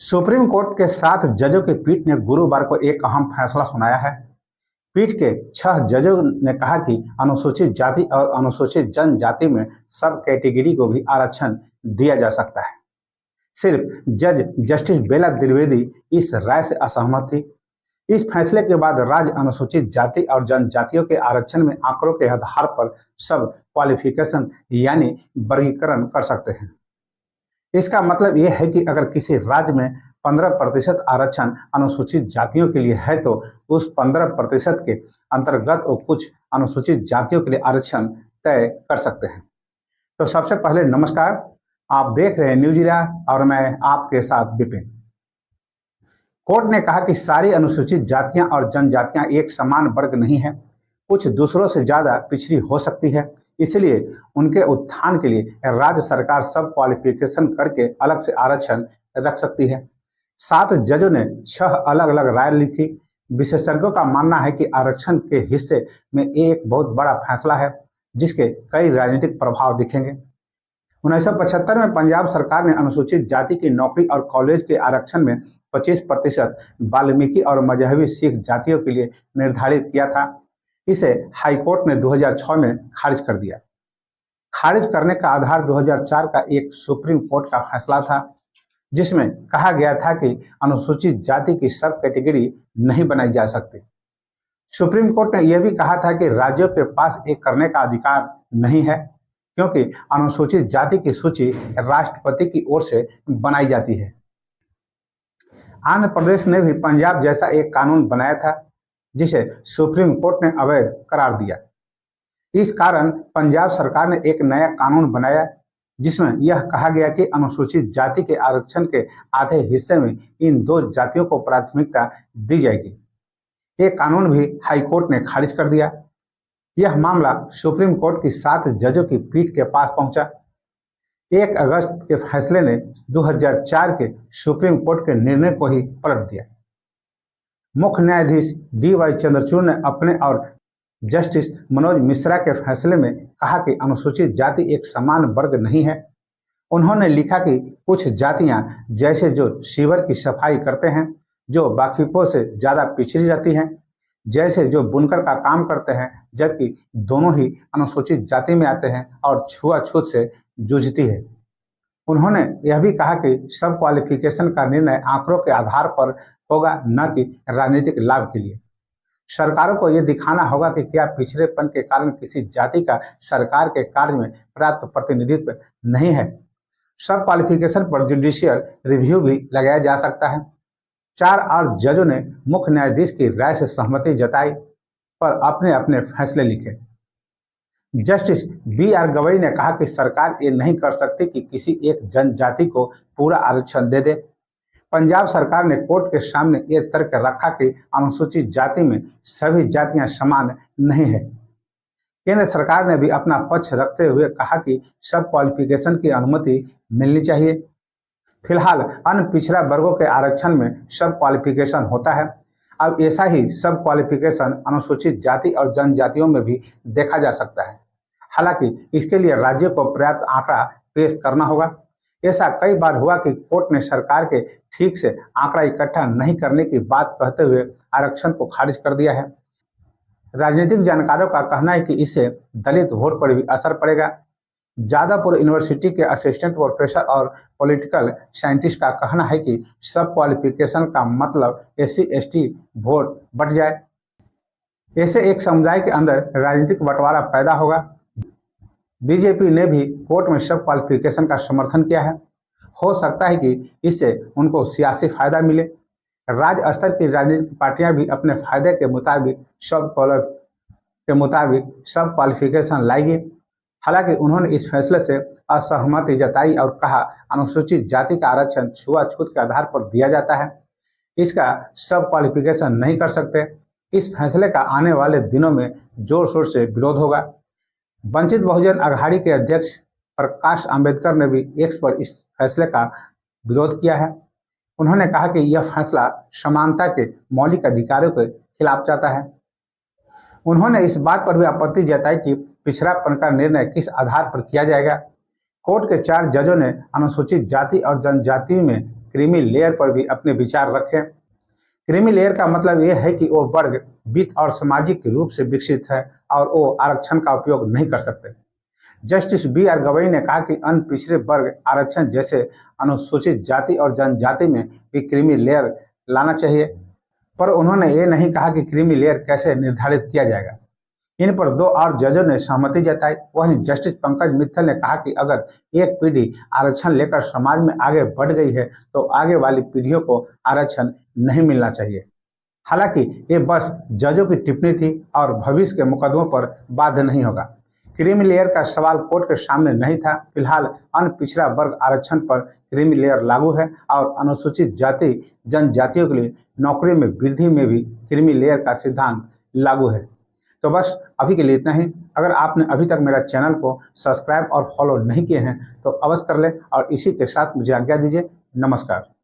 Supreme court के 7 जजों की पीठ ने गुरुवार को एक अहम फैसला सुनाया है। पीठ के 6 जजों ने कहा कि अनुसूचित जाति और अनुसूचित जनजाति में सब कैटेगरी को भी आरक्षण दिया जा सकता है। सिर्फ जज जस्टिस बेला द्विवेदी इस राय से असहमत थी। इस फैसले के बाद राज्य अनुसूचित जाति और जनजातियों के आरक्षण में आंकड़ों के आधार पर सब क्वालिफिकेशन यानी वर्गीकरण कर सकते हैं। इसका मतलब यह है कि अगर किसी राज्य में 15% आरक्षण अनुसूचित जातियों के लिए है तो उस 15% के अंतर्गत वो कुछ अनुसूचित जातियों के लिए आरक्षण तय कर सकते हैं। तो सबसे पहले नमस्कार, आप देख रहे हैं न्यूज इरा और मैं आपके साथ विपिन। कोर्ट ने कहा कि सारी अनुसूचित जातियां और जनजातियां एक समान वर्ग नहीं है, कुछ दूसरों से ज्यादा पिछड़ी हो सकती है, इसलिए उनके उत्थान के लिए राज्य सरकार सब क्वालिफिकेशन करके अलग से आरक्षण रख सकती है। 7 जजों ने 6 अलग अलग राय लिखी। विशेषज्ञों का मानना है कि आरक्षण के हिस्से में एक बहुत बड़ा फैसला है जिसके कई राजनीतिक प्रभाव दिखेंगे। 1975 में पंजाब सरकार ने अनुसूचित जाति की नौकरी और कॉलेज के आरक्षण में 25% वाल्मीकि और मजहबी सिख जातियों के लिए निर्धारित किया था। इसे हाईकोर्ट ने 2006 में खारिज कर दिया। खारिज करने का आधार 2004 का एक सुप्रीम कोर्ट का फैसला था जिसमें कहा गया था कि अनुसूचित जाति की सब कैटेगरी नहीं बनाई जा सकती। सुप्रीम कोर्ट ने यह भी कहा था कि राज्यों के पास एक करने का अधिकार नहीं है क्योंकि अनुसूचित जाति की सूची राष्ट्रपति की ओर से बनाई जाती है। आंध्र प्रदेश ने भी पंजाब जैसा एक कानून बनाया था जिसे सुप्रीम कोर्ट ने अवैध करार दिया। इस कारण पंजाब सरकार ने एक नया कानून बनाया जिसमें यह कहा गया कि अनुसूचित जाति के आरक्षण के आधे हिस्से में इन 2 जातियों को प्राथमिकता दी जाएगी। ये कानून भी हाईकोर्ट ने खारिज कर दिया। यह मामला सुप्रीम कोर्ट की 7 जजों की पीठ के पास पहुंचा। 1 अगस्त के फैसले ने 2004 के सुप्रीम कोर्ट के निर्णय को ही पलट दिया। मुख्य न्यायाधीश DY चंद्रचूड़ ने अपने और जस्टिस मनोज मिश्रा के फैसले में कहा कि अनुसूचित जाति एक समान वर्ग नहीं है। उन्होंने लिखा कि कुछ जातियां जैसे जो सीवर की सफाई करते हैं, जो बाकियों से ज्यादा पिछड़ी रहती हैं, जैसे जो बुनकर का काम करते हैं, जबकि दोनों ही अनुसूचित जाति में आते हैं और छुआछूत से जूझती है। उन्होंने यह भी कहा कि सब क्वालिफिकेशन का निर्णय आंकड़ों के आधार पर होगा, न कि राजनीतिक लाभ के लिए। सरकारों को यह दिखाना होगा कि क्या पिछड़ेपन के कारण किसी जाति का सरकार के कार्य में पर्याप्त प्रतिनिधित्व नहीं है। सब क्वालिफिकेशन पर जुडिशियल रिव्यू भी लगाया जा सकता है। 4 और जजों ने मुख्य न्यायाधीश की राय से सहमति जताई पर अपने अपने फैसले लिखे। जस्टिस BR गवई ने कहा कि सरकार ये नहीं कर सकती कि किसी एक जनजाति को पूरा आरक्षण दे दे। पंजाब सरकार ने कोर्ट के सामने ये तर्क रखा कि अनुसूचित जाति में सभी जातियां समान नहीं है। केंद्र सरकार ने भी अपना पक्ष रखते हुए कहा कि सब क्वालिफिकेशन की अनुमति मिलनी चाहिए। फिलहाल अन्य पिछड़ा वर्गों के आरक्षण में सब क्वालिफिकेशन होता है। अब ऐसा ही सब क्वालिफिकेशन अनुसूचित जाति और जनजातियों में भी देखा जा सकता है। हालांकि इसके लिए राज्यों को पर्याप्त आंकड़ा पेश करना होगा। ऐसा कई बार हुआ कि कोर्ट ने सरकार के ठीक से आंकड़ा इकट्ठा नहीं करने की बात कहते हुए आरक्षण को खारिज कर दिया है। राजनीतिक जानकारों का कहना है कि इससे दलित वोट पर भी असर पड़ेगा। जादवपुर यूनिवर्सिटी के असिस्टेंट प्रोफेसर और पॉलिटिकल साइंटिस्ट का कहना है कि सब क्वालिफिकेशन का मतलब SC/ST वोट बढ़ जाए। ऐसे एक समुदाय के अंदर राजनीतिक बंटवारा पैदा होगा। बीजेपी ने भी कोर्ट में सब क्वालिफिकेशन का समर्थन किया है। हो सकता है कि इससे उनको सियासी फायदा मिले। राज्य स्तर की राजनीतिक पार्टियां भी अपने फायदे के मुताबिक सब क्वालिफिकेशन लाएगी। हालांकि उन्होंने इस फैसले से असहमति जताई और कहा अनुसूचित जाति का आरक्षण छुआछूत के आधार पर दिया जाता है, इसका सब क्वालिफिकेशन नहीं कर सकते। इस फैसले का आने वाले दिनों में जोर शोर से विरोध होगा। वंचित बहुजन अघाड़ी के अध्यक्ष प्रकाश अंबेडकर ने भी एक्स पर इस फैसले का विरोध किया है। उन्होंने कहा कि यह फैसला समानता के मौलिक अधिकारों के खिलाफ जाता है। उन्होंने इस बात पर भी आपत्ति जताई कि पिछड़ापन का निर्णय किस आधार पर किया जाएगा। कोर्ट के 4 जजों ने अनुसूचित जाति और जनजाति में क्रीमी लेयर पर भी अपने विचार रखें। क्रीमी लेयर का मतलब यह है कि वो वर्ग वित्त और सामाजिक रूप से विकसित है और वो आरक्षण का उपयोग नहीं कर सकते। जस्टिस बी आर गवई ने कहा कि अन्य पिछड़े वर्ग आरक्षण जैसे अनुसूचित जाति और जनजाति में भी क्रीमी लेयर लाना चाहिए, पर उन्होंने ये नहीं कहा कि क्रीमी लेयर कैसे निर्धारित किया जाएगा। इन पर दो और जजों ने सहमति जताई। वहीं जस्टिस पंकज मित्तल ने कहा कि अगर एक पीढ़ी आरक्षण लेकर समाज में आगे बढ़ गई है तो आगे वाली पीढ़ियों को आरक्षण नहीं मिलना चाहिए। हालांकि ये बस जजों की टिप्पणी थी और भविष्य के मुकदमों पर बाध्य नहीं होगा। क्रीमी लेयर का सवाल कोर्ट के सामने नहीं था। फिलहाल अन्य पिछड़ा वर्ग आरक्षण पर क्रीमी लेयर लागू है और अनुसूचित जाति जनजातियों के लिए नौकरी में वृद्धि में भी क्रीमी लेयर का सिद्धांत लागू है। तो बस अभी के लिए इतना ही। अगर आपने अभी तक मेरा चैनल को सब्सक्राइब और फॉलो नहीं किए हैं तो अवश्य कर लें और इसी के साथ मुझे आज्ञा दीजिए। नमस्कार।